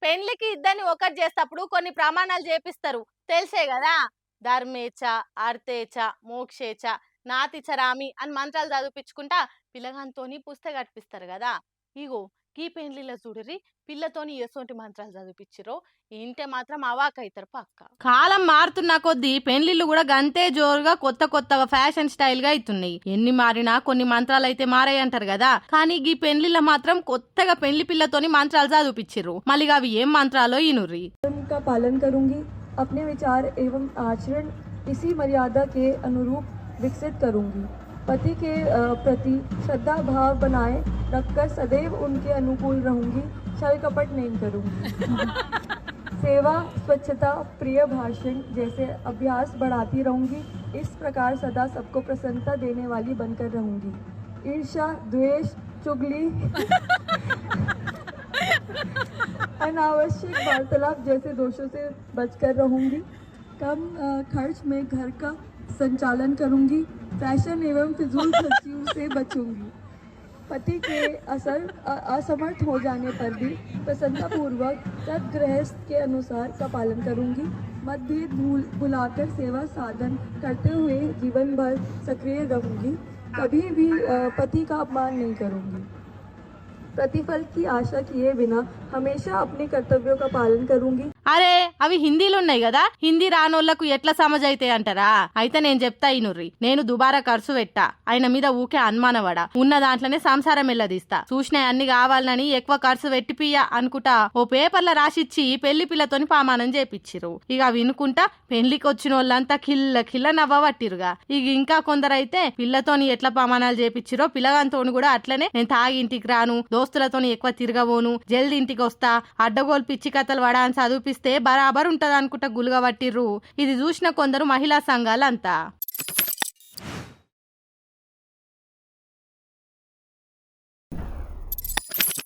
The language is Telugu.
పెండ్లికి ఇద్దరిని ఒకటి చేసేటప్పుడు కొన్ని ప్రమాణాలు చేపిస్తారు. తెలిసే గదా! ధర్మేచ, అర్థేచ, మోక్షేచ, నాతిచరామి అని మంత్రాలు చదివిపిచ్చుకుంటా పిల్లగానితోని పుస్తక కట్టిపిస్తారు గదా! ఇగో గీ పెండ్లిలో చూడుర్రి పిల్లతోని ఎసొంటి మంత్రాలు చదివిపిచ్చిర్రో ఇంటే మాత్రం అవాకైతారు పక్కా. కాలం మారుతున్న కొద్దీ పెండ్లిళ్ళు కూడా గంతే జోరుగా కొత్తగా ఫ్యాషన్ స్టైల్ గా అవుతున్నాయి. ఎన్ని మారినా కొన్ని మంత్రాలు అయితే మారాయి అంటారు కదా, కానీ గీ పెండ్లిళ్ళ మాత్రం కొత్తగా పెండ్లి పిల్లతోని మంత్రాలు చదివిపిచ్చిర్రు. మళ్ళీ అవి ఏం మంత్రాలో ఇనుర్రి. का पालन करूंगी, अपने विचार एवं आचरण इसी मर्यादा के अनुरूप विकसित करूंगी, पति के प्रति श्रद्धा भाव बनाए रखकर सदैव उनके अनुकूल रहूंगी, छल कपट नहीं करूंगी, सेवा स्वच्छता प्रिय भाषण जैसे अभ्यास बढ़ाती रहूंगी, इस प्रकार सदा सबको प्रसन्नता देने वाली बनकर रहूंगी, ईर्ष्या द्वेष चुगली अनावश्यक वार्तालाप जैसे दोषों से बचकर रहूंगी, कम खर्च में घर का संचालन करूंगी, फैशन एवं फिजूल खर्चियों से बचूंगी, पति के असमर्थ हो जाने पर भी प्रसन्नतापूर्वक सद्गृहस्थ के अनुसार का पालन करूंगी, मतभेद भुलाकर सेवा साधन करते हुए जीवन भर सक्रिय रहूंगी, कभी भी पति का अपमान नहीं करूंगी, प्रतिफल की आशा किए बिना हमेशा अपने कर्तव्यों का पालन करूंगी. అరే అవి హిందీలో ఉన్నాయి కదా, హిందీ రానోళ్లకు ఎట్లా సమజైతే అంటారా? అయితే నేను చెప్తా ఇనుర్రి. నేను దుబారా ఖర్చు పెట్టా, ఆయన మీద ఊకే అనుమానపడా, ఉన్న దాంట్లోనే సంసారం ఎల్లదీస్తా, చూసినాయి అన్ని కావాలని ఎక్కువ ఖర్చు పెట్టిపియ్యా అనుకుంటా ఓ పేపర్ల రాసిచ్చి పెళ్లి పిల్లతోని పామానం చేపిచ్చిరు. ఇక వినుకుంటా పెళ్లికి వచ్చిన వాళ్ళంతా కిల్ల నవ్వబట్టిరుగా. ఇక ఇంకా కొందరైతే పిల్లతోని ఎట్లా పామానాలు చేపిచ్చిరో పిల్లగాంతోని కూడా అట్లనే నేను తాగి ఇంటికి రాను, దోస్తులతోని ఎక్కువ తిరగబోను, జల్ది ఇంటికి వస్తా, అడ్డగోలు పిచ్చి కథలు వడా అని చదివిపిస్తే బరాబర్ ఉంటది అనుకుంటా గులుగా పట్టిర్రు. ఇది చూసిన కొందరు మహిళా సంఘాలంతా